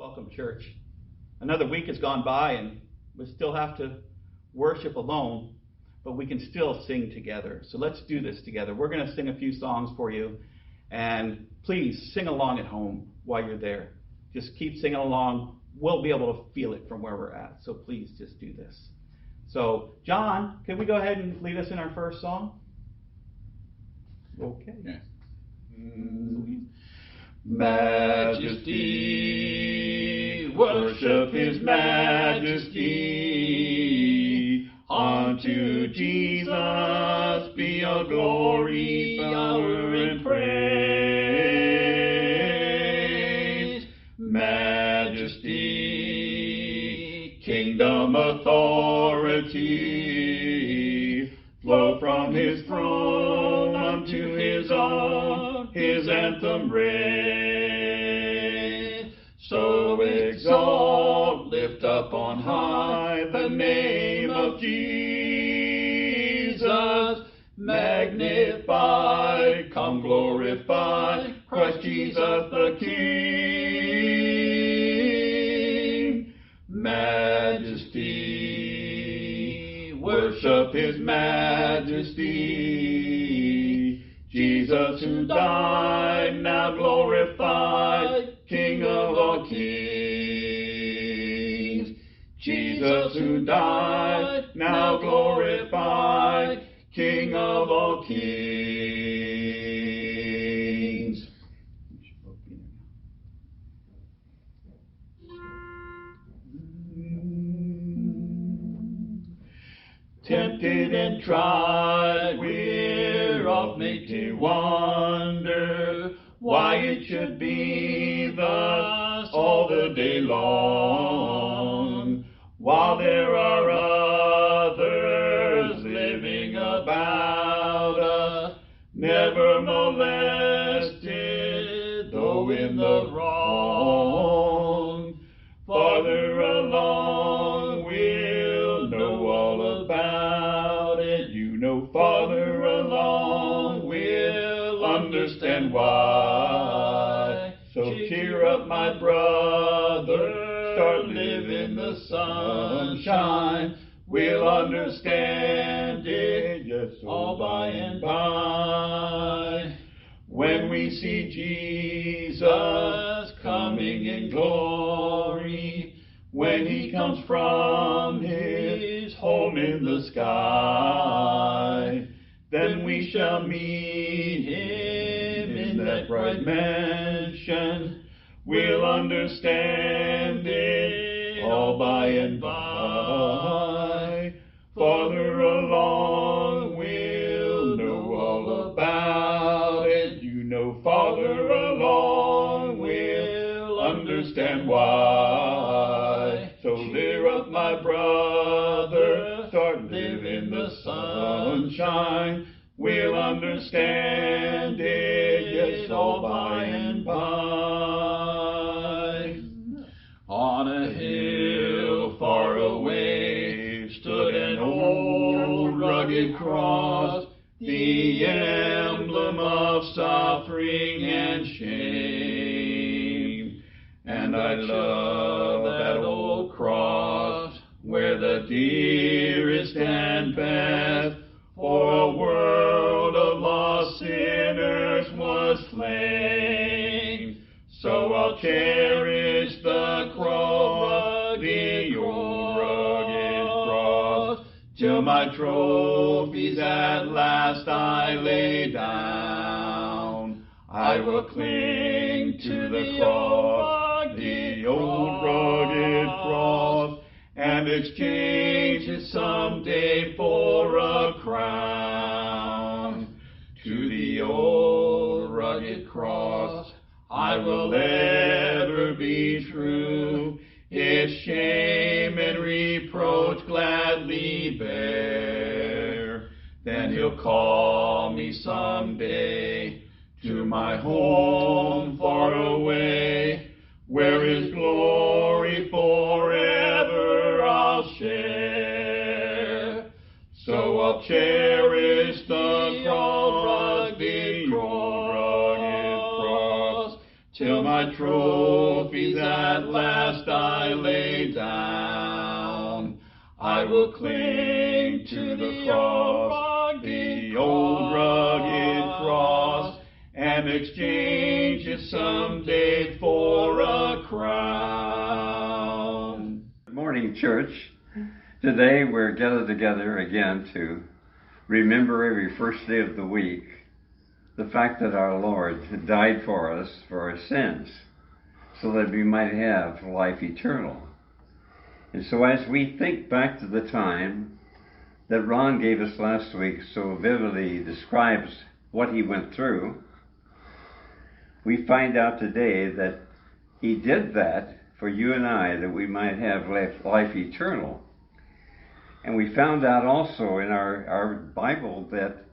Welcome, church. Another week has gone by and we still have to worship alone, but we can still sing together. So let's do this together. We're going to sing a few songs for you, and please sing along at home while you're there. Just keep singing along. We'll be able to feel it from where we're at. So please just do this. So, John, can we go ahead and lead us in our first song? Okay. Yeah. Majesty, worship His majesty. Unto Jesus be all glory, power, and praise. Majesty, kingdom, authority, flow from His throne unto His own, His anthem raise. So exalt, lift up on high the name of Jesus. Magnify, come glorify Christ Jesus the King. Majesty, worship His majesty. Jesus who died, now glorified, King of all kings. Jesus who died, now glorified, King of all kings. Tempted and tried, we're oft made to wonder why it should be thus all the day long, while there are others living about us, never molested, though in the wrong. Farther along, we'll know all about it. You know, farther along, we'll understand why. So cheer up, my brother, start living the sunshine. We'll understand it, yes, all by and by. When we see Jesus coming in glory, when He comes from His home in the sky, then we shall meet Him in that bright mansion. We'll understand it all by and by. Farther along, we'll know all about it. You know, farther along, we'll understand why. So cheer up, my brother, start living the sunshine. We'll understand it, yes, all by and by. On a hill far away stood an old rugged cross, the emblem of suffering and shame. And I love that old cross, where the dearest and best for a world of lost sinners was slain. So I'll cherish the cross, the old rugged cross, till my trophies at last I lay down. I will cling to the cross, the old rugged cross, and exchange it someday for a crown. To the old rugged cross I will ever be true, its shame and reproach gladly bear. Then He'll call me someday to my home far away, where His glory forever I'll share. So I'll cherish the cross, the old rugged cross, till my trophies at last I lay down. I will cling to the cross, the old rugged cross, and exchange it someday for a crown. Good morning, church. Today we're gathered together again to remember every first day of the week the fact that our Lord died for us for our sins so that we might have life eternal. And so as we think back to the time that Ron gave us last week so vividly describes what he went through, we find out today that he did that for you and I, that we might have life eternal. And we found out also in our Bible that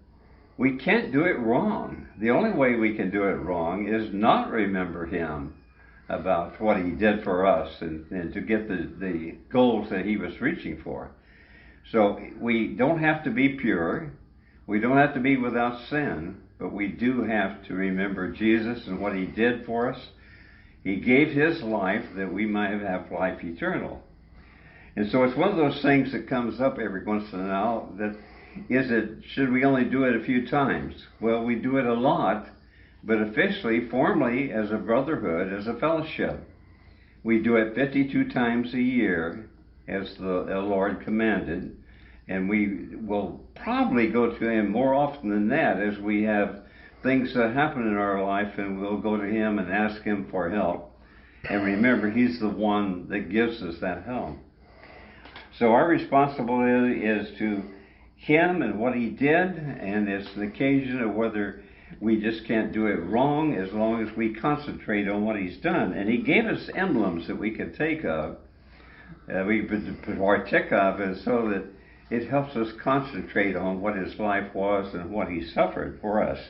we can't do it wrong. The only way we can do it wrong is not remember him about what he did for us and to get the goals that he was reaching for. So we don't have to be pure. We don't have to be without sin, but we do have to remember Jesus and what he did for us. He gave his life that we might have life eternal. And so it's one of those things that comes up every once in a while that should we only do it a few times? Well, we do it a lot, but officially, formally, as a brotherhood, as a fellowship, we do it 52 times a year as the Lord commanded. And we will probably go to him more often than that as we have things that happen in our life, and we'll go to him and ask him for help. And remember, he's the one that gives us that help. So our responsibility is to him and what he did, and it's an occasion of whether we just can't do it wrong as long as we concentrate on what he's done. And he gave us emblems that we could take of, we could partake of, and so that it helps us concentrate on what his life was and what he suffered for us.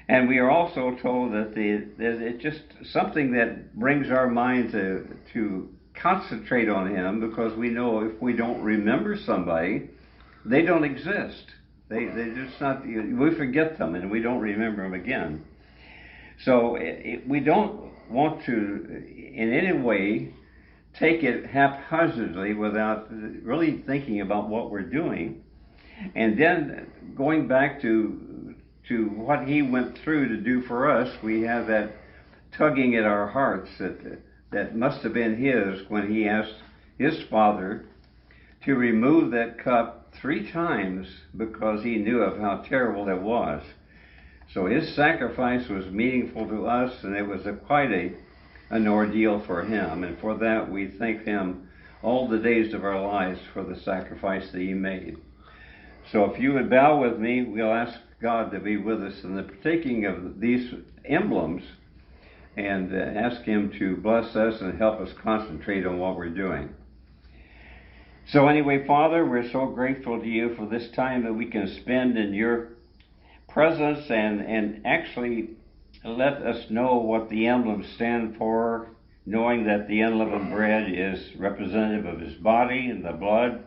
And we are also told that it's just something that brings our mind to concentrate on him, because we know if we don't remember somebody, they don't exist. They're just not, we forget them and we don't remember them again. So we don't want to in any way take it haphazardly without really thinking about what we're doing. And then going back to what he went through to do for us, we have that tugging at our hearts that must have been his when he asked his Father to remove that cup 3 times because he knew of how terrible it was. So his sacrifice was meaningful to us, and it was quite an ordeal for him. And for that we thank him all the days of our lives for the sacrifice that he made. So if you would bow with me, we'll ask God to be with us in the partaking of these emblems, and ask him to bless us and help us concentrate on what we're doing. So anyway, Father, we're so grateful to you for this time that we can spend in your presence and actually let us know what the emblems stand for, knowing that the unleavened bread is representative of his body and the blood.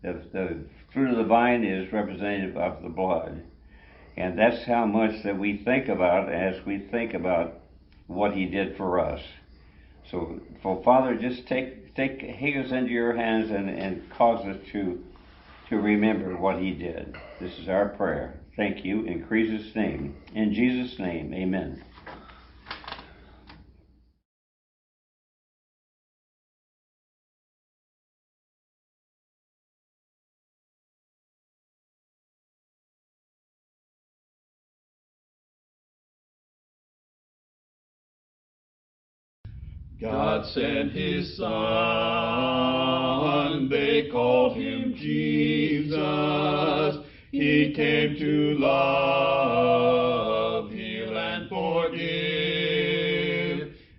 The fruit of the vine is representative of the blood. And that's how much that we think about as we think about what he did for us. So Father, just take us into your hands and cause us to remember what he did. This is our prayer. Thank you in Jesus' name. In Jesus' name, amen. God sent his Son, they called him Jesus. He came to love, heal, and forgive.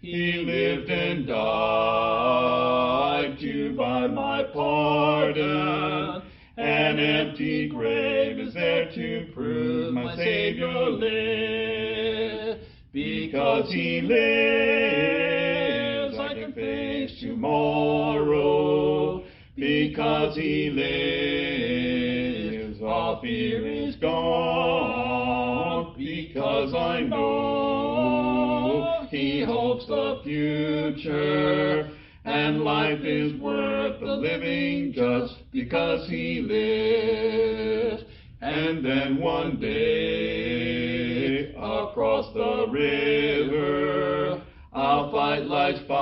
He lived and died to buy my pardon. An empty grave is there to prove my Savior lives. Because he lives, I can face tomorrow. Because he lives, all fear is gone. Because I know He hopes the future, and life is worth the living just because he lives. And then one day, across the river, I'll fight life's final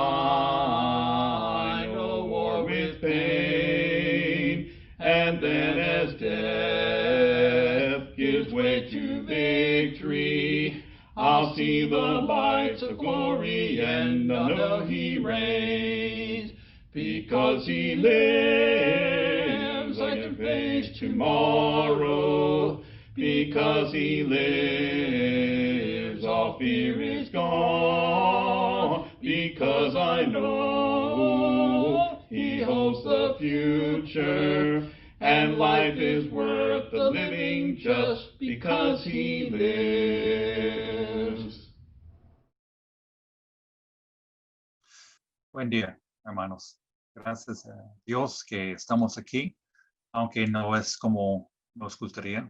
war with pain. And then as death gives way to victory, I'll see the lights of glory, and I know he reigns. Because he lives, I can face tomorrow. Because he lives, all fear is gone. Because I know he holds the future, and life is worth the living just because he lives. Buen día, hermanos. Gracias a Dios que estamos aquí, aunque no es como nos gustaría,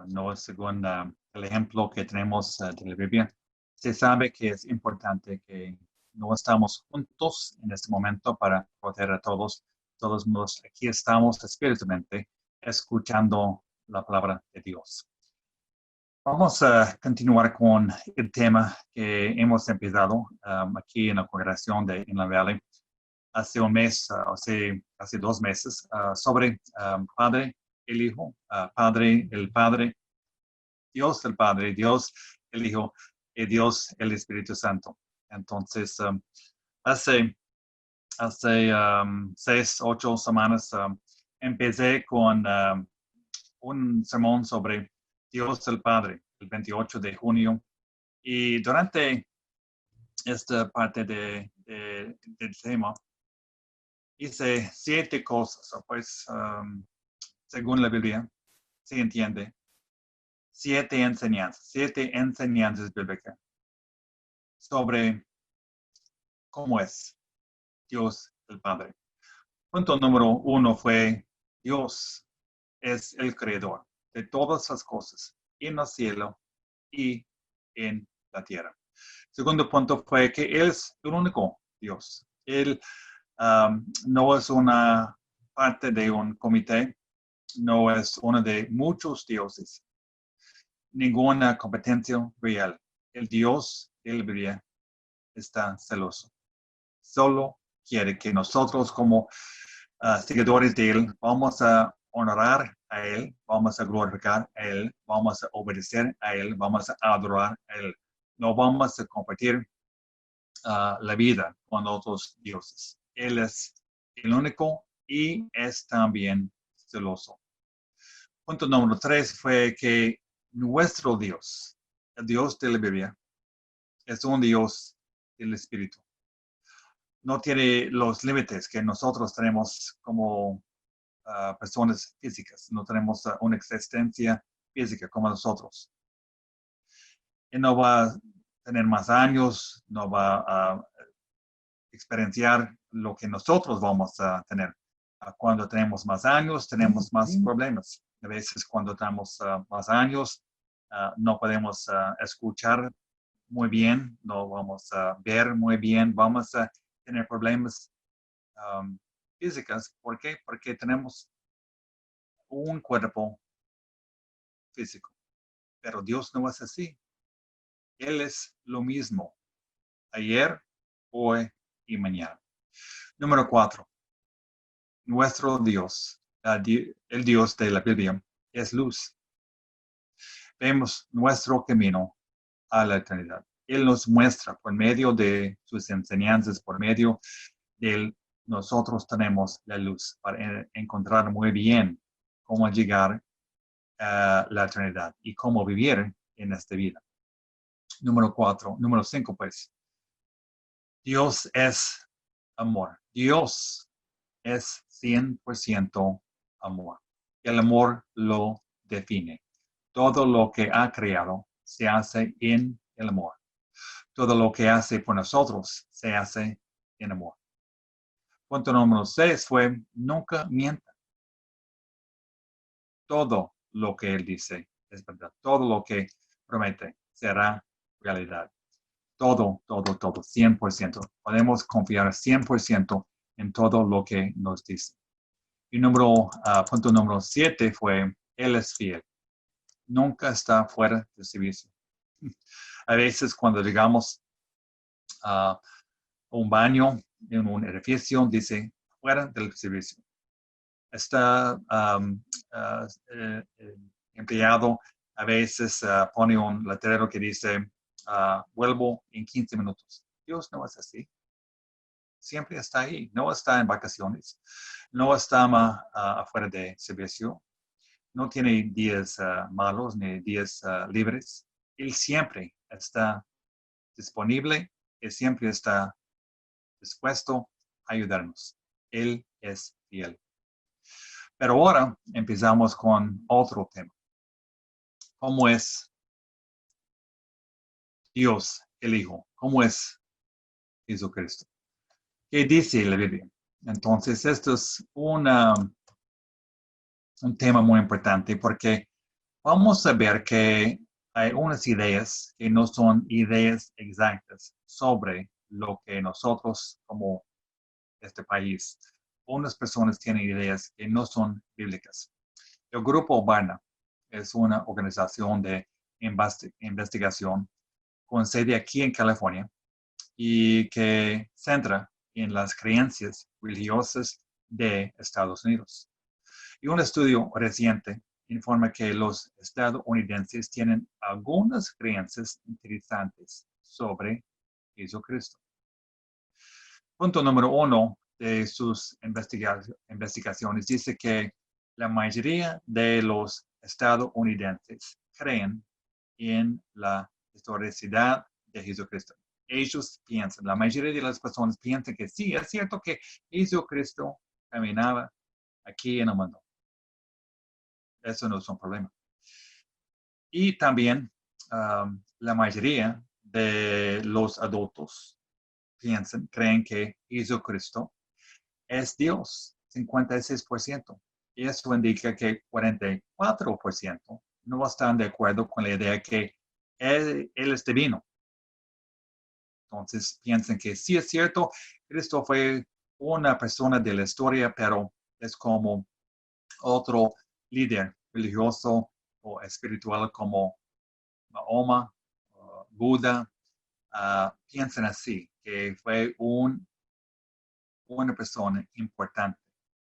no es según el ejemplo que tenemos de la Biblia. Se sabe que es importante que no estamos juntos en este momento para proteger a todos. De todos modos, aquí estamos espiritualmente escuchando la palabra de Dios. Vamos a continuar con el tema que hemos empezado aquí en la congregación de Inland Valley hace un mes, hace 2 meses, sobre Padre, el Hijo, Padre, el Padre, Dios el Padre, Dios el Hijo y Dios el Espíritu Santo. Entonces, hace 6, 8 semanas empecé con un sermón sobre Dios el Padre, el 28 de junio. Y durante esta parte del tema, hice 7 cosas, pues, según la Biblia, se entiende, 7 enseñanzas bíblicas sobre cómo es Dios el Padre. Punto número 1 fue: Dios es el creador de todas las cosas en el cielo y en la tierra. Segundo punto fue que Él es el único Dios. Él no es una parte de un comité, no es uno de muchos dioses, ninguna competencia real. El Dios de la Biblia está celoso. Solo quiere que nosotros, como seguidores de Él, vamos a honrar a Él, vamos a glorificar a Él, vamos a obedecer a Él, vamos a adorar a Él. No vamos a compartir la vida con otros dioses. Él es el único y es también celoso. Punto número 3 fue que nuestro Dios, el Dios de la Biblia, es un Dios del Espíritu. No tiene los límites que nosotros tenemos como personas físicas. No tenemos una existencia física como nosotros. Él no va a tener más años, no va a experienciar lo que nosotros vamos a tener. Cuando tenemos más años, tenemos más problemas. A veces cuando tenemos más años, no podemos escuchar muy bien, no vamos a ver muy bien, vamos a tener problemas físicos. ¿Por qué? Porque tenemos un cuerpo físico. Pero Dios no es así. Él es lo mismo, ayer, hoy y mañana. Número 4. Nuestro Dios, el Dios de la Biblia, es luz. Vemos nuestro camino a la eternidad. Él nos muestra por medio de sus enseñanzas, por medio de él, nosotros tenemos la luz para encontrar muy bien cómo llegar a la eternidad y cómo vivir en esta vida. Número 5, pues. Dios es amor. Dios es 100% amor. El amor lo define. Todo lo que ha creado se hace en el amor. Todo lo que hace por nosotros se hace en amor. Punto número 6 fue: nunca mienta. Todo lo que Él dice es verdad. Todo lo que promete será realidad. Todo, 100%. Podemos confiar 100% en todo lo que nos dice. Y punto número 7 fue, Él es fiel. Nunca está fuera de servicio. A veces cuando llegamos a un baño en un edificio, dice, fuera del servicio. Está empleado, a veces pone un letrero que dice, vuelvo en 15 minutos. Dios no es así. Siempre está ahí. No está en vacaciones. No está afuera de servicio. No tiene días malos ni días libres. Él siempre está disponible. Él siempre está dispuesto a ayudarnos. Él es fiel. Pero ahora empezamos con otro tema. ¿Cómo es Dios el Hijo? ¿Cómo es Jesucristo? ¿Qué dice la Biblia? Entonces, esto es un tema muy importante porque vamos a ver que hay unas ideas que no son ideas exactas sobre lo que nosotros como este país, unas personas tienen ideas que no son bíblicas. El Grupo Barna es una organización de investigación con sede aquí en California y que centra en las creencias religiosas de Estados Unidos. Y un estudio reciente informa que los estadounidenses tienen algunas creencias interesantes sobre Jesucristo. Punto número 1 de sus investigaciones dice que la mayoría de los estadounidenses creen en la historicidad de Jesucristo. Ellos piensan, la mayoría de las personas piensan que sí, es cierto que Jesucristo caminaba aquí en el mundo. Eso no es un problema. Y también la mayoría de los adultos creen que Jesucristo es Dios, 56%. Y eso indica que 44% no están de acuerdo con la idea que Él es divino. Entonces piensan que sí es cierto, Cristo fue una persona de la historia, pero es como otro líder religioso o espiritual como Mahoma, Buda. Piensan así, que fue una persona importante,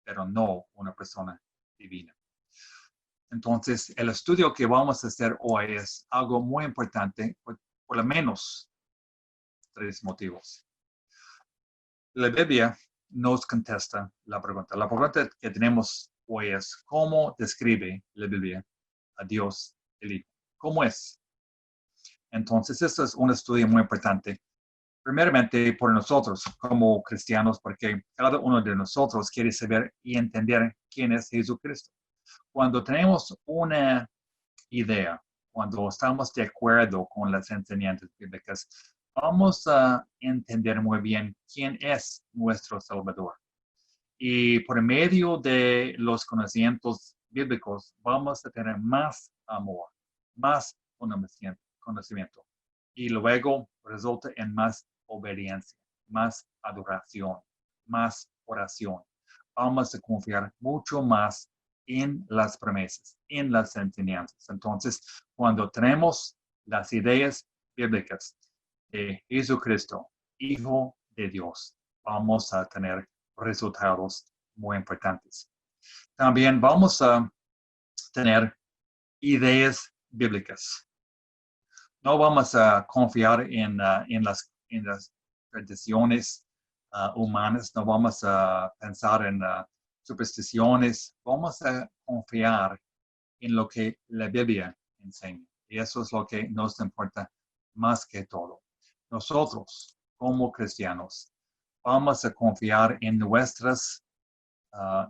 pero no una persona divina. Entonces, el estudio que vamos a hacer hoy es algo muy importante, por lo menos 3 motivos. La Biblia nos contesta la pregunta. La pregunta que tenemos hoy es, ¿cómo describe la Biblia a Dios el Hijo? ¿Cómo es? Entonces, esto es un estudio muy importante. Primeramente, por nosotros como cristianos, porque cada uno de nosotros quiere saber y entender quién es Jesucristo. Cuando tenemos una idea, cuando estamos de acuerdo con las enseñanzas bíblicas, vamos a entender muy bien quién es nuestro Salvador. Y por medio de los conocimientos bíblicos, vamos a tener más amor, más conocimiento. Y luego resulta en más obediencia, más adoración, más oración. Vamos a confiar mucho más en las promesas, en las enseñanzas. Entonces, cuando tenemos las ideas bíblicas de Jesucristo, Hijo de Dios, vamos a tener resultados muy importantes. También vamos a tener ideas bíblicas. No vamos a confiar en las tradiciones humanas, no vamos a pensar en supersticiones, vamos a confiar en lo que la Biblia enseña. Y eso es lo que nos importa más que todo. Nosotros, como cristianos, vamos a confiar en nuestras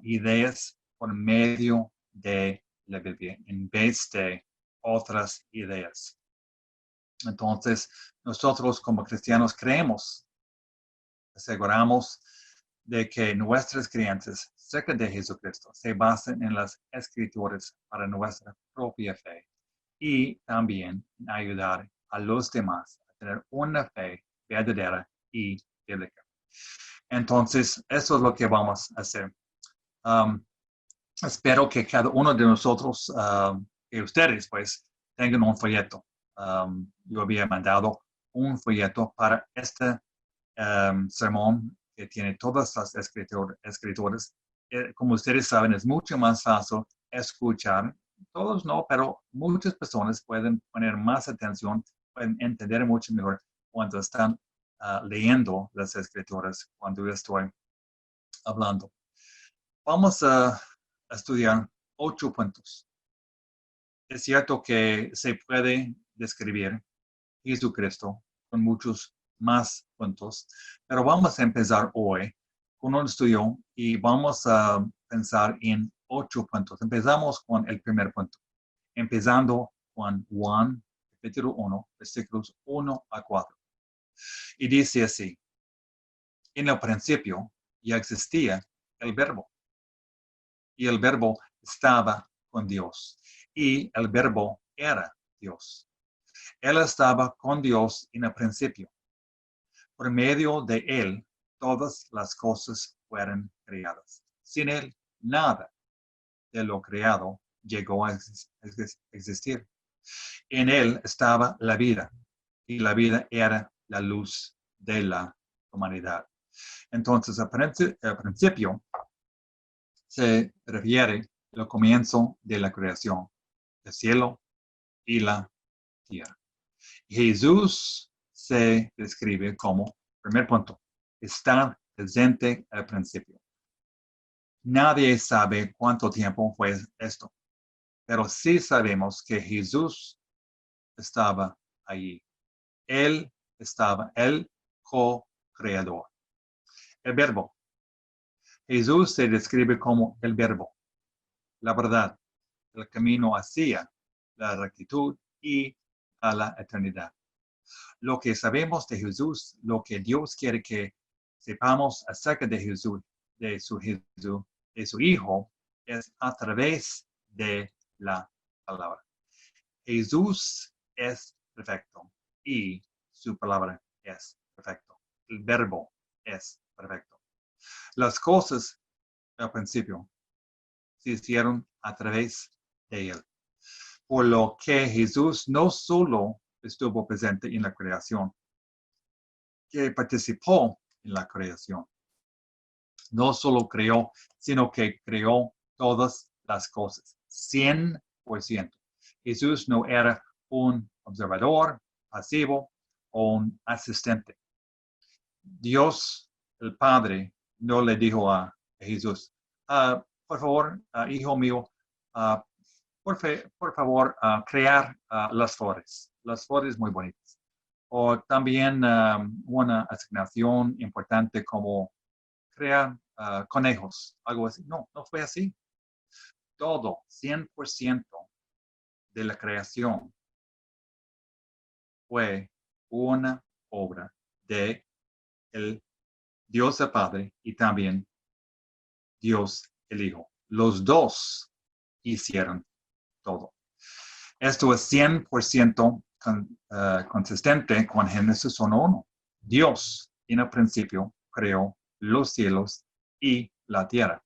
ideas por medio de la Biblia, en vez de otras ideas. Entonces, nosotros como cristianos creemos, aseguramos de que nuestras creencias acerca de Jesucristo se basan en las escrituras para nuestra propia fe y también en ayudar a los demás a tener una fe verdadera y bíblica. Entonces, eso es lo que vamos a hacer. Espero que cada uno de nosotros, que ustedes, pues, tengan un folleto. Yo había mandado un folleto para este sermón que tiene todas las escrituras. Como ustedes saben, es mucho más fácil escuchar. Todos no, pero muchas personas pueden poner más atención, pueden entender mucho mejor cuando están leyendo las escrituras, cuando yo estoy hablando. Vamos a estudiar 8 puntos. Es cierto que se puede describir Jesucristo con muchos más puntos, pero vamos a empezar hoy con un estudio y vamos a pensar en 8 puntos. Empezamos con el primer punto, empezando con Juan, capítulo 1, versículos 1 a 4. Y dice así: en el principio ya existía el verbo, y el verbo estaba con Dios, y el verbo era Dios. Él estaba con Dios en el principio. Por medio de él, todas las cosas fueron creadas. Sin él, nada de lo creado llegó a existir. En él estaba la vida, y la vida era la luz de la humanidad. Entonces, al principio se refiere al comienzo de la creación, el cielo y la tierra. Jesús se describe como, primer punto, estar presente al principio. Nadie sabe cuánto tiempo fue esto, pero sí sabemos que Jesús estaba allí. Él estaba, el co-creador. El verbo. Jesús se describe como el verbo, la verdad, el camino hacia la rectitud y a la eternidad. Lo que sabemos de Jesús, lo que Dios quiere que sepamos acerca de Jesús, de su Hijo, es a través de la palabra. Jesús es perfecto y su palabra es perfecto. El verbo es perfecto. Las cosas al principio se hicieron a través de él. Por lo que Jesús no solo estuvo presente en la creación, que participó en la creación. No solo creó, sino que creó todas las cosas, 100%. Jesús no era un observador pasivo o un asistente. Dios, el Padre, no le dijo a Jesús: por favor, hijo mío, por favor, crear las flores. Las flores muy bonitas. O también una asignación importante como crear conejos, algo así. No, no fue así. Todo, 100% de la creación fue una obra de el Dios el Padre y también Dios el Hijo. Los dos hicieron todo. Esto es 100% consistente con Génesis 1:1. Dios en el principio creó los cielos y la tierra.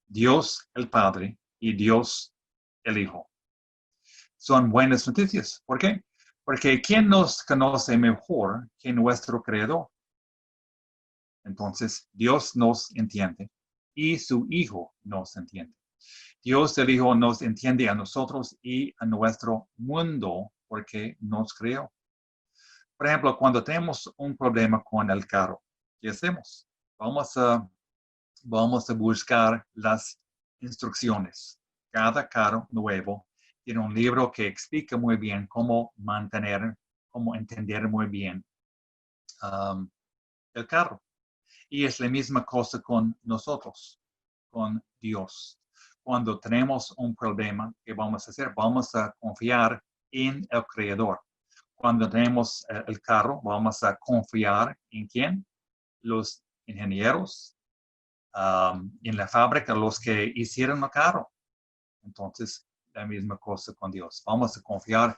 Dios el Padre y Dios el Hijo. Son buenas noticias. ¿Por qué? Porque ¿quién nos conoce mejor que nuestro Creador? Entonces, Dios nos entiende y su Hijo nos entiende. Dios el Hijo nos entiende a nosotros y a nuestro mundo porque nos creó. Por ejemplo, cuando tenemos un problema con el carro, ¿qué hacemos? Vamos a buscar las instrucciones. Cada carro nuevo tiene un libro que explica muy bien cómo entender muy bien el carro. Y es la misma cosa con nosotros, con Dios. Cuando tenemos un problema, ¿qué vamos a hacer? Vamos a confiar en el Creador. Cuando tenemos el carro, vamos a confiar en ¿quién? Los ingenieros, en la fábrica, los que hicieron el carro. Entonces, la misma cosa con Dios. Vamos a confiar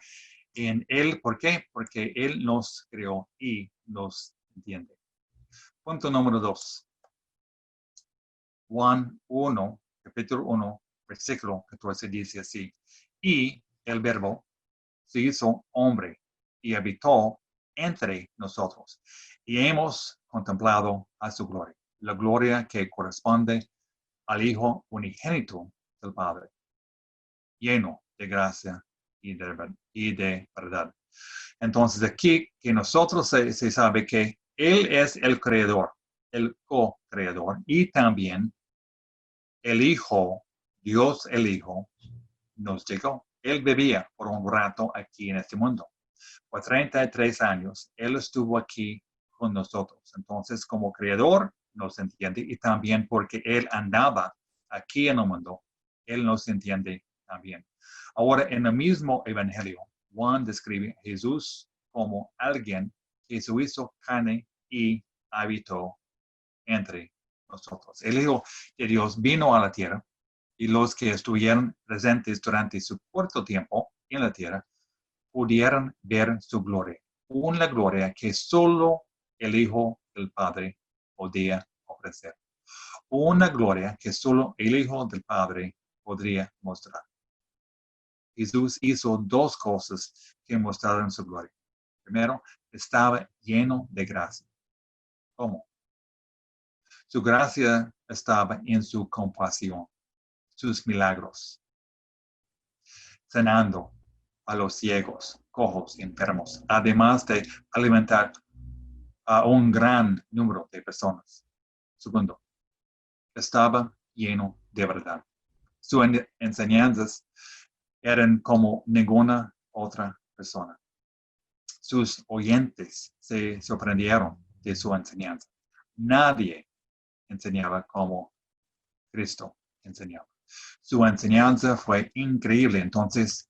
en Él. ¿Por qué? Porque Él nos creó y nos entiende. Punto número 2. Juan 1, capítulo 1, versículo 14 dice así. Y el verbo se hizo hombre y habitó entre nosotros. Y hemos contemplado a su gloria, la gloria que corresponde al Hijo unigénito del Padre, lleno de gracia y de verdad. Entonces aquí que nosotros se sabe que Él es el creador, el co-creador, y también el Hijo, Dios el Hijo, nos llegó. Él vivía por un rato aquí en este mundo. Por 33 años, Él estuvo aquí con nosotros. Entonces, como creador, nos entiende, y también porque Él andaba aquí en el mundo, Él nos entiende también. Ahora, en el mismo Evangelio, Juan describe a Jesús como alguien que se hizo carne y habitó entre nosotros. El Hijo de Dios vino a la tierra, y los que estuvieron presentes durante su corto tiempo en la tierra pudieron ver su gloria, una gloria que solo el Hijo del Padre podía ofrecer, una gloria que solo el Hijo del Padre podría mostrar. Jesús hizo dos cosas que mostraron su gloria. Primero, estaba lleno de gracia. ¿Cómo? Su gracia estaba en su compasión, sus milagros, sanando a los ciegos, cojos, enfermos, además de alimentar a un gran número de personas. Segundo, estaba lleno de verdad. Sus enseñanzas eran como ninguna otra persona. Sus oyentes se sorprendieron de su enseñanza. Nadie enseñaba como Cristo enseñaba. Su enseñanza fue increíble entonces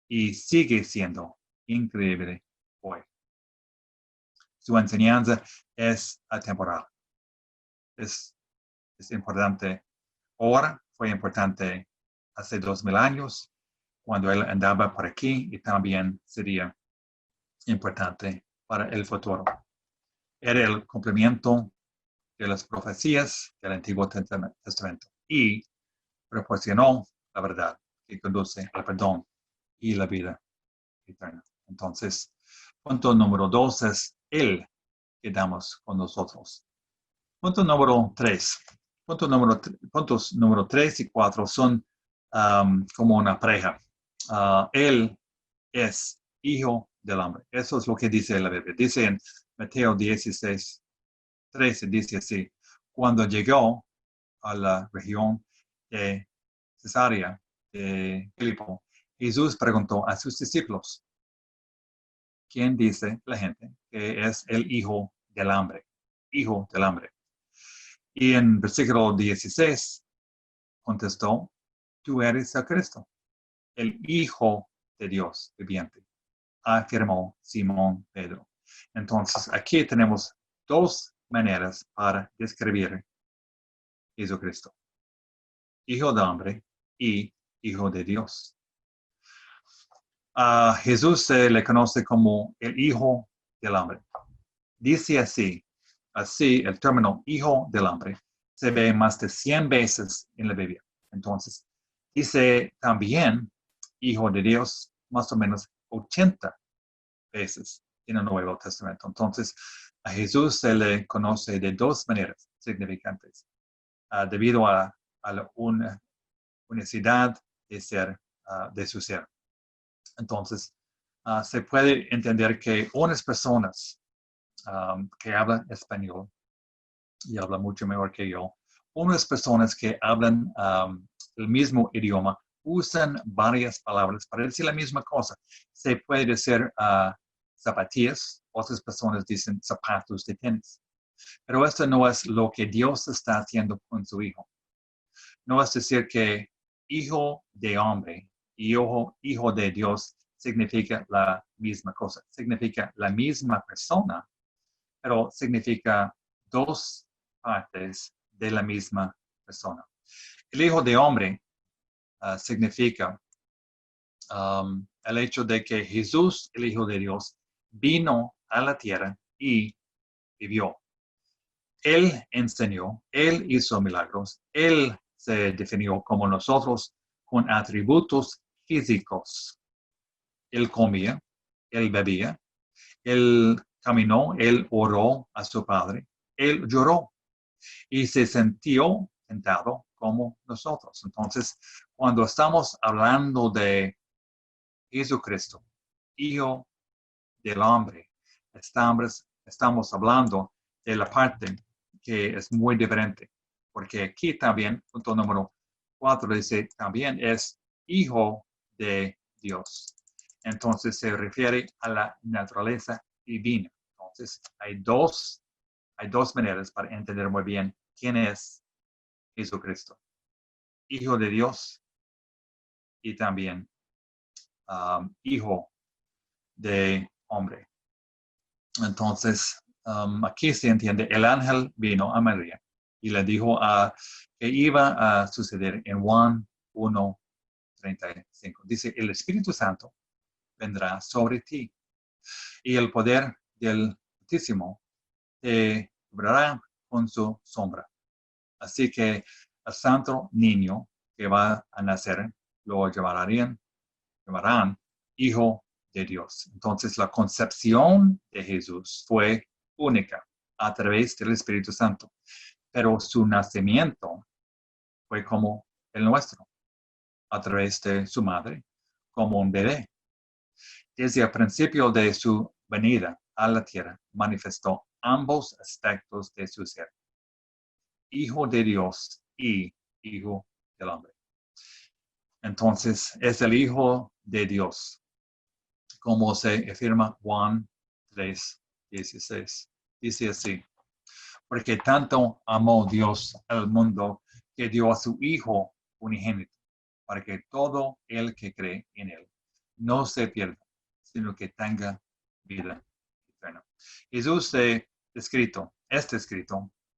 y sigue siendo increíble hoy. Su enseñanza es atemporal. Es importante ahora, fue importante hace 2000 años, cuando él andaba por aquí, y también sería importante para el futuro. Era el cumplimiento de las profecías del Antiguo Testamento y proporcionó la verdad que conduce al perdón y la vida eterna. Entonces, punto número 2 es Él que damos con nosotros. Punto número 3. Puntos número 3 y 4 son como una pareja. Él es hijo del hombre. Eso es lo que dice la Biblia. Dice en Mateo 16, 13, dice así: cuando llegó a la región de Cesarea de Filipo, Jesús preguntó a sus discípulos: ¿quién dice la gente que es el hijo del hombre? Hijo del hombre. Y en versículo 16 contestó: tú eres el Cristo, el Hijo de Dios viviente, afirmó Simón Pedro. Entonces, aquí tenemos dos maneras para describir a Jesucristo: Hijo de hombre y Hijo de Dios. A Jesús se le conoce como el Hijo del Hombre. Dice así el término Hijo del Hombre se ve más de 100 veces en la Biblia. Entonces, dice también Hijo de Dios más o menos 80 veces en el Nuevo Testamento. Entonces, a Jesús se le conoce de dos maneras significantes, debido a la unicidad de ser, de su ser. Entonces, se puede entender que unas personas que hablan español, y hablan mucho mejor que yo, unas personas que hablan el mismo idioma usan varias palabras para decir la misma cosa. Se puede decir zapatillas, otras personas dicen zapatos de tenis. Pero esto no es lo que Dios está haciendo con su Hijo. No es decir que hijo de hombre y hijo de Dios significa la misma cosa. Significa la misma persona, pero significa dos partes de la misma persona. El Hijo de Hombre significa el hecho de que Jesús, el Hijo de Dios, vino a la tierra y vivió. Él enseñó, Él hizo milagros, Él se definió como nosotros con atributos físicos. Él comía, Él bebía, Él caminó, Él oró a su Padre, Él lloró y se sintió tentado como nosotros. Entonces, cuando estamos hablando de Jesucristo, Hijo del Hombre, estamos hablando de la parte que es muy diferente, porque aquí también, punto número 4, dice, también es Hijo de Dios. Entonces se refiere a la naturaleza divina. Entonces hay dos maneras para entender muy bien quién es Jesucristo. Hijo de Dios y también Hijo de Hombre. Entonces, aquí se entiende, el ángel vino a María y le dijo que iba a suceder en Juan 1:35. Dice, el Espíritu Santo vendrá sobre ti y el poder del Altísimo te cubrirá con su sombra. Así que el santo niño que va a nacer lo llamarán Hijo de Dios. Entonces la concepción de Jesús fue única a través del Espíritu Santo, pero su nacimiento fue como el nuestro, a través de su madre, como un bebé. Desde el principio de su venida a la tierra, manifestó ambos aspectos de su ser, Hijo de Dios y Hijo del Hombre. Entonces, es el Hijo de Dios, como se afirma Juan 3:16. Dice así, porque tanto amó Dios al mundo que dio a su Hijo unigénito, para que todo el que cree en él no se pierda, sino que tenga vida eterna. Jesús es descrito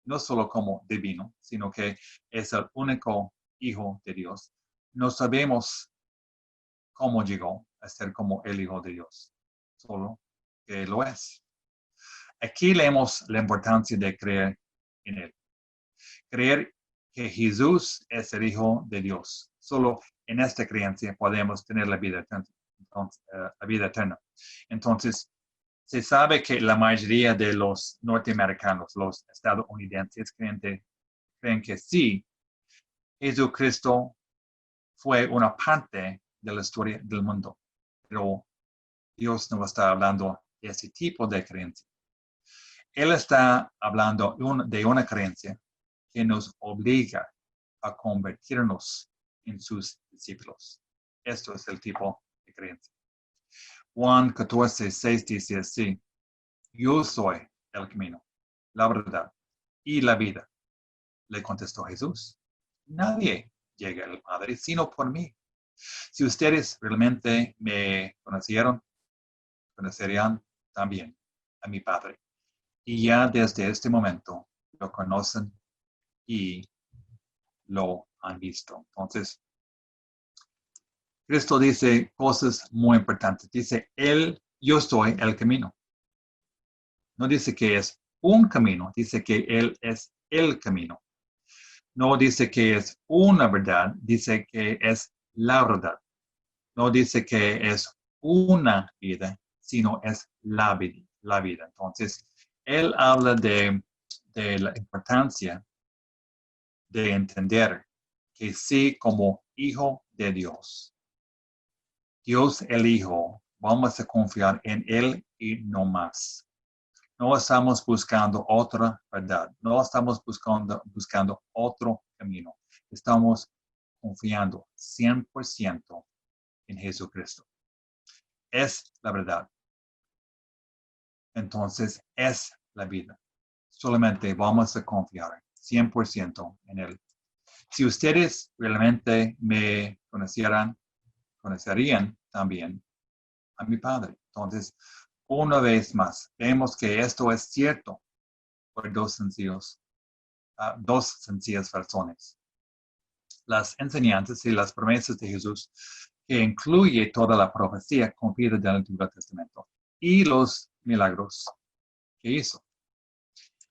no solo como divino, sino que es el único Hijo de Dios. No sabemos cómo llegó a ser como el Hijo de Dios, solo que lo es. Aquí leemos la importancia de creer en Él. Creer que Jesús es el Hijo de Dios. Solo en esta creencia podemos tener la vida eterna. Entonces, se sabe que la mayoría de los norteamericanos, los estadounidenses, creen que sí, Jesucristo fue una parte de la historia del mundo, pero Dios no está hablando de ese tipo de creencia. Él está hablando de una creencia que nos obliga a convertirnos en sus discípulos. Esto es el tipo de creencia. Juan 14:6 dice así, yo soy el camino, la verdad y la vida. Le contestó Jesús, nadie llega al Padre sino por mí. Si ustedes realmente me conocieron, conocerían también a mi Padre. Y ya desde este momento lo conocen y lo han visto. Entonces, Cristo dice cosas muy importantes. Dice, yo soy el camino. No dice que es un camino, dice que Él es el camino. No dice que es una verdad, dice que es la verdad. No dice que es una vida, sino es la vida. Entonces, Él habla de la importancia de entender que sí, como hijo de Dios, Dios el Hijo, vamos a confiar en Él y no más. No estamos buscando otra verdad, no estamos buscando otro camino. Estamos confiando 100% en Jesucristo. Es la verdad. Entonces es la vida. Solamente vamos a confiar 100% en Él. Si ustedes realmente me conocerían también a mi Padre. Entonces, una vez más, vemos que esto es cierto por dos sencillas razones. Las enseñanzas y las promesas de Jesús que incluye toda la profecía cumplida del Antiguo Testamento y los milagros que hizo.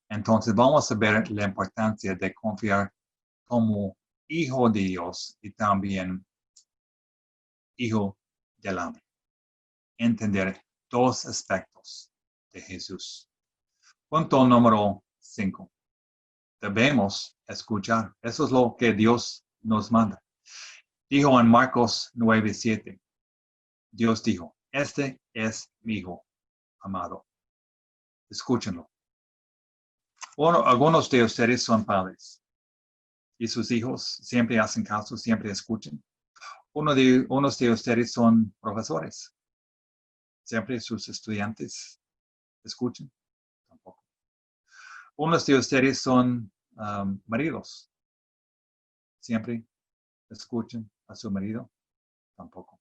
Entonces vamos a ver la importancia de confiar como hijo de Dios y también hijo del hombre. Entender dos aspectos de Jesús. Punto número 5. Debemos escuchar. Eso es lo que Dios nos manda. Dijo en Marcos 9:7. Dios dijo, este es mi hijo amado. Escúchenlo. Algunos de ustedes son padres y sus hijos siempre hacen caso, siempre escuchan. Unos de ustedes son profesores. Siempre sus estudiantes escuchan. Tampoco. Unos de ustedes son maridos. Siempre escuchan a su marido. Tampoco.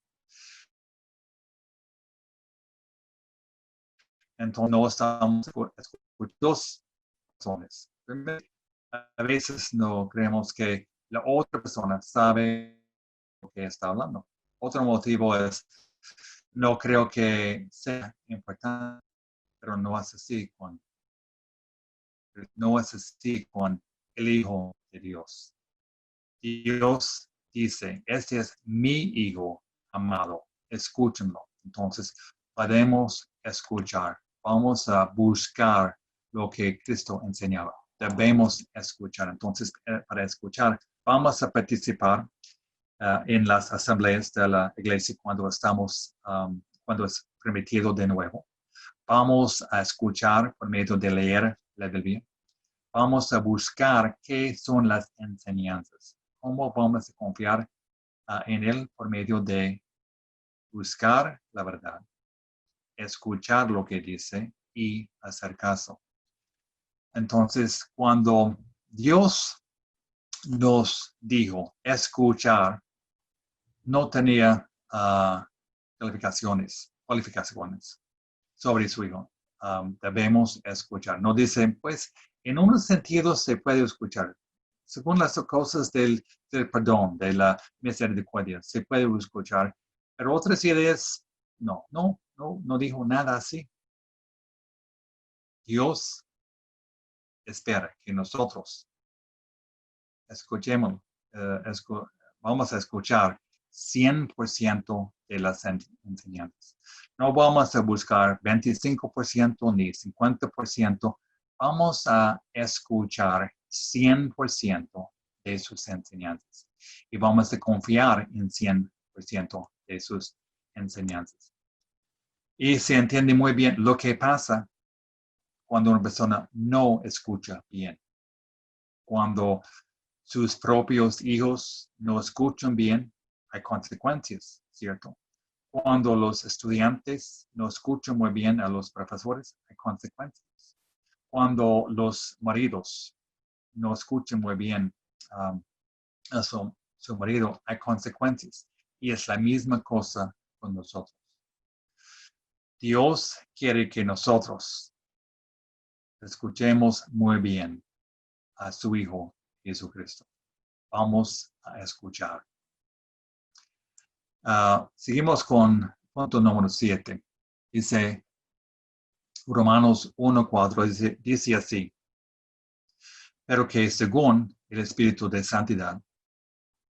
Entonces no estamos escuchando dos razones. Primero, a veces no creemos que la otra persona sabe lo que está hablando. Otro motivo es, no creo que sea importante, pero no es así con el Hijo de Dios. Dios dice, este es mi Hijo amado, escúchenlo. Entonces, podemos escuchar, vamos a buscar lo que Cristo enseñaba. Debemos escuchar. Entonces, para escuchar, vamos a participar en las asambleas de la iglesia cuando cuando es permitido de nuevo. Vamos a escuchar por medio de leer la Biblia. Vamos a buscar qué son las enseñanzas. ¿Cómo vamos a confiar en Él por medio de buscar la verdad, escuchar lo que dice y hacer caso? Entonces, cuando Dios nos dijo escuchar, no tenía cualificaciones sobre su hijo. Debemos escuchar. No dice, pues, en unos sentidos se puede escuchar. Según las cosas del perdón, de la misericordia, se puede escuchar. Pero otras ideas, no dijo nada así. Dios espera que nosotros escuchemos, vamos a escuchar 100% de las enseñanzas. No vamos a buscar 25% ni 50%. Vamos a escuchar 100% de sus enseñanzas. Y vamos a confiar en 100% de sus enseñanzas. Y se entiende muy bien lo que pasa cuando una persona no escucha bien. Cuando sus propios hijos no escuchan bien, hay consecuencias, ¿cierto? Cuando los estudiantes no escuchan muy bien a los profesores, hay consecuencias. Cuando los maridos no escuchan muy bien a su marido, hay consecuencias. Y es la misma cosa con nosotros. Dios quiere que nosotros escuchemos muy bien a su Hijo Jesucristo. Vamos a escuchar. Seguimos con punto número 7. Dice Romanos 1:4, dice así, pero que según el Espíritu de Santidad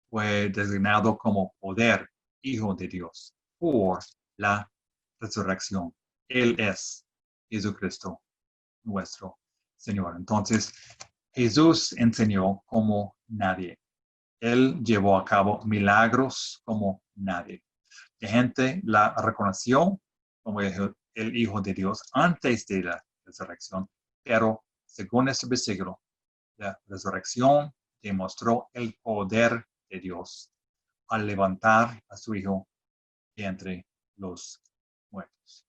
fue designado como poder Hijo de Dios por la resurrección. Él es Jesucristo, nuestro Señor. Entonces, Jesús enseñó como nadie. Él llevó a cabo milagros como nadie. La gente la reconoció como el Hijo de Dios antes de la resurrección, pero según este versículo, la resurrección demostró el poder de Dios al levantar a su Hijo de entre los muertos.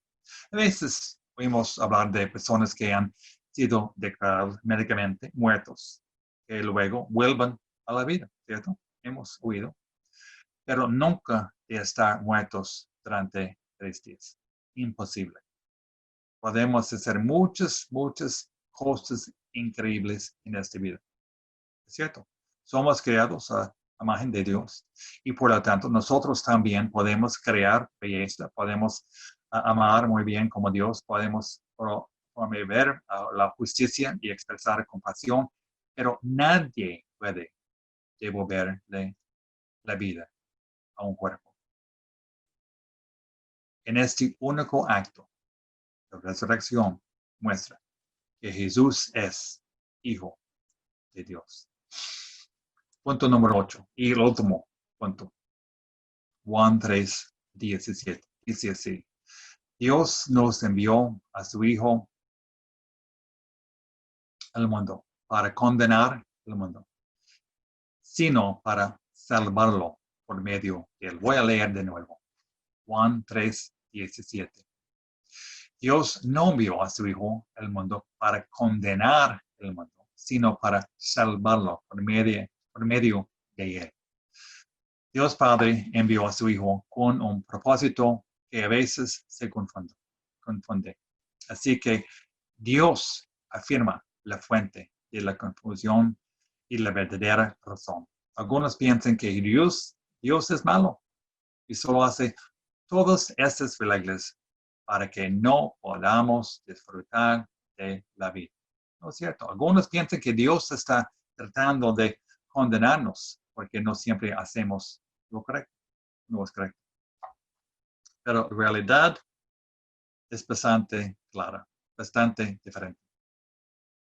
A veces oímos hablar de personas que han sido declarados médicamente muertos, que luego vuelvan a la vida, ¿cierto? Hemos oído, pero nunca de estar muertos durante 3 días. Imposible. Podemos hacer muchas cosas increíbles en esta vida. ¿Es cierto? Somos creados a imagen de Dios. Y por lo tanto, nosotros también podemos crear belleza, podemos amar muy bien como Dios, podemos promover la justicia y expresar compasión, pero nadie puede devolverle la vida a un cuerpo. En este único acto de resurrección muestra que Jesús es Hijo de Dios. Punto número 8. Y el último punto. Juan 3, 17. Dice así. Dios nos envió a su Hijo al mundo para condenar el mundo, sino para salvarlo por medio de él. Voy a leer de nuevo. Juan 3, 17. Dios no envió a su Hijo al mundo para condenar el mundo, sino para salvarlo por medio de él. Dios Padre envió a su Hijo con un propósito que a veces se confunde. Así que Dios afirma la fuente de la confusión y la verdadera razón. Algunos piensan que Dios es malo y solo hace todas estas reglas para que no podamos disfrutar de la vida. No es cierto. Algunos piensan que Dios está tratando de condenarnos porque no siempre hacemos lo correcto. No es correcto. Pero en realidad es bastante clara, bastante diferente.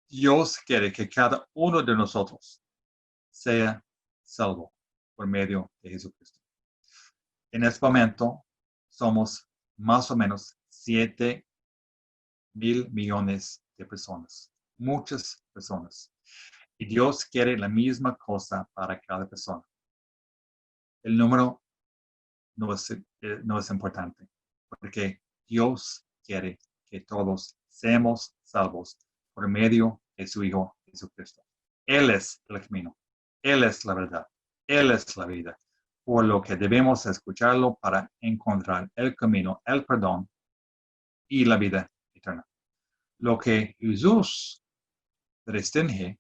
Dios quiere que cada uno de nosotros sea salvo por medio de Jesucristo. En este momento somos más o menos 7 mil millones de personas, muchas personas. Y Dios quiere la misma cosa para cada persona. El número no es importante, porque Dios quiere que todos seamos salvos por medio de su Hijo Jesucristo. Él es el camino, Él es la verdad, Él es la vida, por lo que debemos escucharlo para encontrar el camino, el perdón y la vida eterna. Lo que Jesús restringe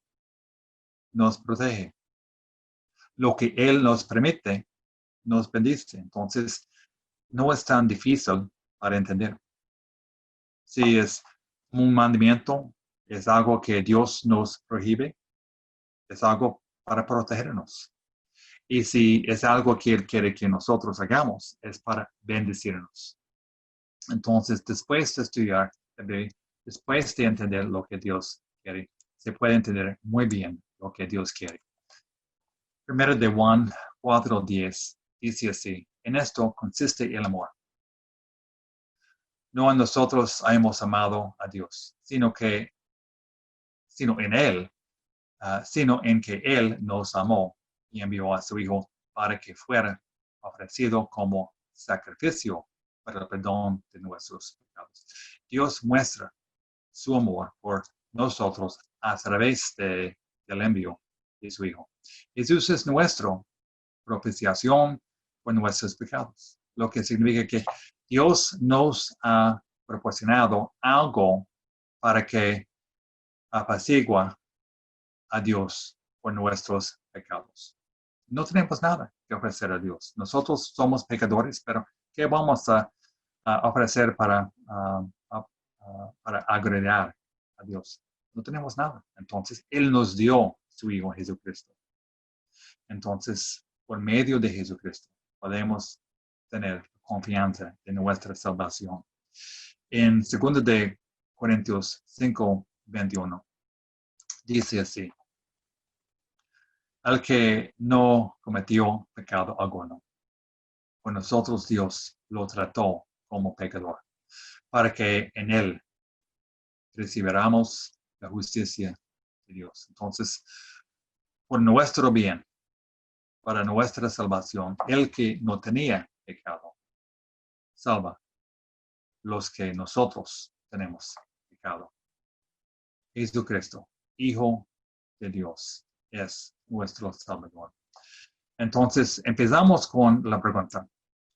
nos protege. Lo que Él nos permite nos bendice. Entonces, no es tan difícil para entender. Si es un mandamiento, es algo que Dios nos prohíbe, es algo para protegernos. Y si es algo que Él quiere que nosotros hagamos, es para bendecirnos. Entonces, después de estudiar, después de entender lo que Dios quiere, se puede entender muy bien lo que Dios quiere. Primero de Juan 4:10 dice así, en esto consiste el amor. No en nosotros hemos amado a Dios, sino en Él, sino en que Él nos amó y envió a su Hijo para que fuera ofrecido como sacrificio para el perdón de nuestros pecados. Dios muestra su amor por nosotros a través del envío de su Hijo. Jesús es nuestra propiciación por nuestros pecados, lo que significa que Dios nos ha proporcionado algo para que apacigua a Dios por nuestros pecados. No tenemos nada que ofrecer a Dios. Nosotros somos pecadores, pero ¿qué vamos a ofrecer para agradar a Dios? No tenemos nada. Entonces, Él nos dio su Hijo Jesucristo. Entonces, por medio de Jesucristo, podemos tener confianza en nuestra salvación. En 2 de Corintios 5:21, dice así, al que no cometió pecado alguno, por nosotros Dios lo trató como pecador, para que en él recibiéramos la justicia de Dios. Entonces, por nuestro bien, para nuestra salvación, el que no tenía pecado, salva los que nosotros tenemos pecado. Jesucristo, Hijo de Dios, es nuestro Salvador. Entonces, empezamos con la pregunta,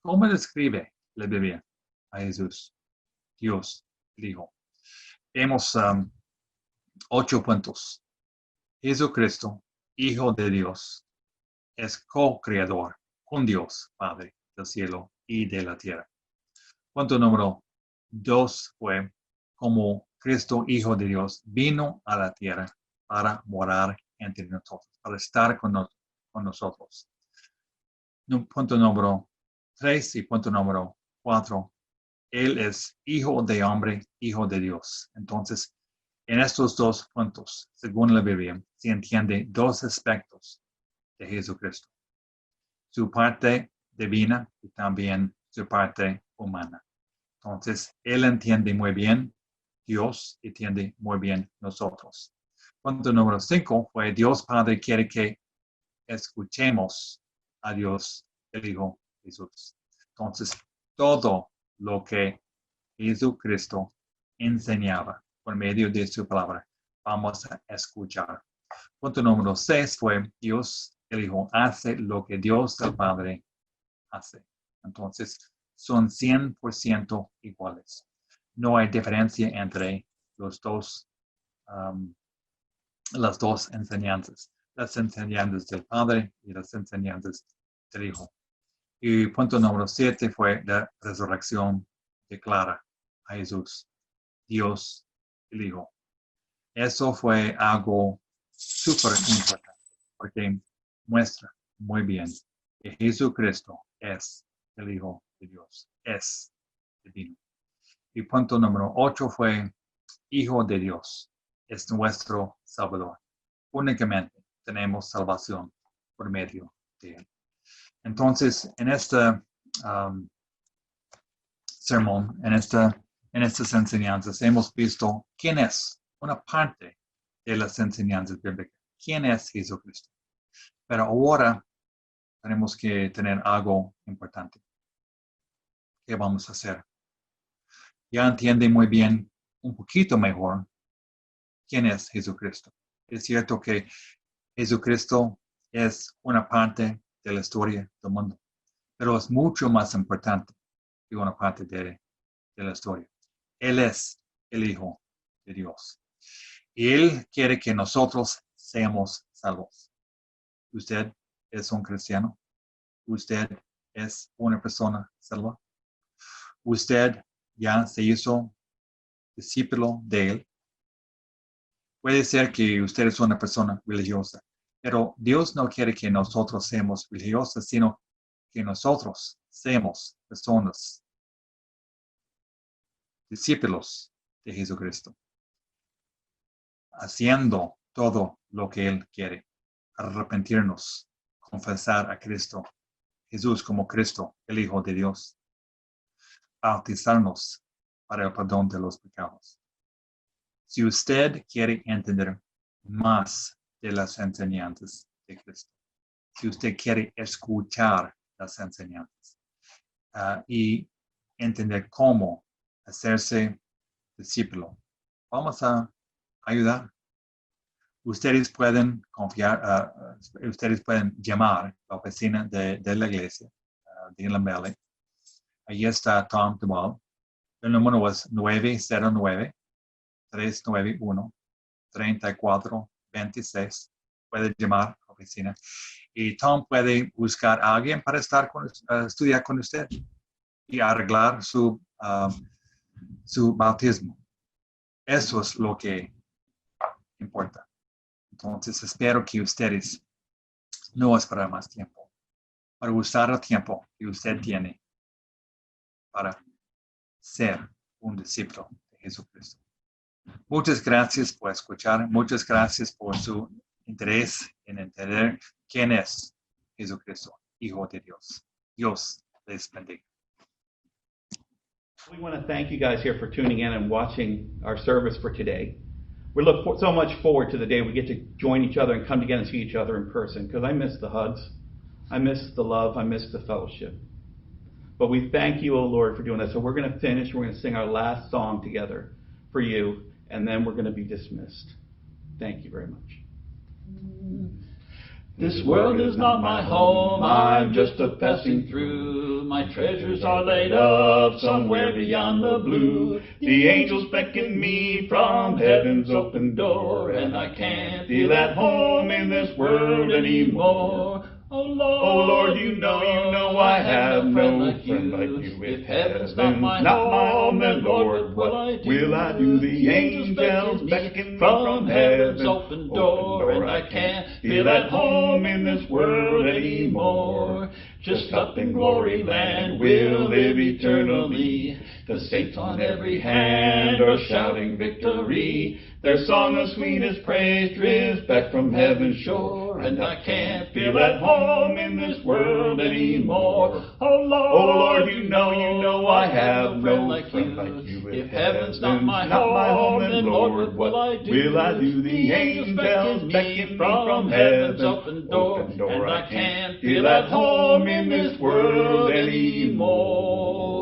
¿cómo describe la Biblia a Jesús, Dios, el Hijo? Vemos 8 puntos. Jesucristo, Hijo de Dios, es co-creador con Dios, Padre del cielo y de la tierra. Punto número 2 fue como Cristo, Hijo de Dios, vino a la tierra para morar entre nosotros, para estar con nosotros. Punto número 3 y punto número 4. Él es hijo de hombre, hijo de Dios. Entonces, en estos dos puntos, según la Biblia, se entiende dos aspectos de Jesucristo. Su parte divina y también su parte humana. Entonces, Él entiende muy bien Dios y entiende muy bien nosotros. Punto número 5 fue Dios Padre quiere que escuchemos a Dios, el Hijo Jesús. Entonces, todo lo que Jesucristo enseñaba por medio de su palabra, vamos a escuchar. Punto número 6 fue Dios, el Hijo, hace lo que Dios, el Padre, hace. Entonces, son 100% iguales. No hay diferencia entre las dos enseñanzas. Las enseñanzas del Padre y las enseñanzas del Hijo. Y punto número 7 fue la resurrección declara a Jesús, Dios, el Hijo. Eso fue algo súper importante porque muestra muy bien que Jesucristo es el Hijo de Dios, es divino. Y punto número 8 fue Hijo de Dios, es nuestro Salvador. Únicamente tenemos salvación por medio de Él. Entonces, en este sermón, en estas enseñanzas, hemos visto quién es una parte de las enseñanzas bíblicas. ¿Quién es Jesucristo? Pero ahora tenemos que tener algo importante. ¿Qué vamos a hacer? Ya entiende muy bien, un poquito mejor, quién es Jesucristo. Es cierto que Jesucristo es una parte de la historia del mundo, pero es mucho más importante que una parte de la historia. Él es el Hijo de Dios. Y Él quiere que nosotros seamos salvos. ¿Usted es un cristiano? ¿Usted es una persona salva? ¿Usted ya se hizo discípulo de Él? Puede ser que usted es una persona religiosa, pero Dios no quiere que nosotros seamos religiosos, sino que nosotros seamos personas, discípulos de Jesucristo, haciendo todo lo que Él quiere, arrepentirnos, confesar a Cristo, Jesús como Cristo, el Hijo de Dios, bautizarnos para el perdón de los pecados. Si usted quiere entender más de las enseñanzas de Cristo, si usted quiere escuchar las enseñanzas y entender cómo hacerse discípulo, vamos a ayudar. Ustedes pueden ustedes pueden llamar a la oficina de la iglesia de Inland Valley. Ahí está Tom Duval. El número es 909-391-3426. Puede llamar a la oficina. Y Tom puede buscar a alguien para estudiar con usted y arreglar su bautismo. Eso es lo que importa. Entonces espero que ustedes no esperen más tiempo, para usar el tiempo que usted tiene para ser un discípulo de Jesucristo. Muchas gracias por escuchar, muchas gracias por su interés en entender quién es Jesucristo, Hijo de Dios. Dios les bendiga. We want to thank you guys here for tuning in and watching our service for today. We look so much forward to the day we get to join each other and come together and see each other in person, because I miss the hugs, I miss the love, I miss the fellowship. But we thank you, O Lord, for doing that. So we're going to finish. We're going to sing our last song together for you, and then we're going to be dismissed. Thank you very much. This world is not my home, I'm just a passing through. My treasures are laid up somewhere beyond the blue. The angels beckon me from heaven's open door, and I can't feel at home in this world anymore. Oh Lord, you know I have no friend like you. If heaven's not my home, then Lord, what will I do? The angels beckon me from heaven's open door, and I can't feel at home in this world anymore. Just up in glory land we'll live eternally. The saints on every hand are shouting victory. Their song of sweetest praise drifts back from heaven's shore, and I can't feel at home in this world anymore. Oh Lord, you know I have no friend like you. If heaven's not my home, then Lord, what will I do? The angels beckon me from heaven's open door, and I can't feel at home in this world anymore.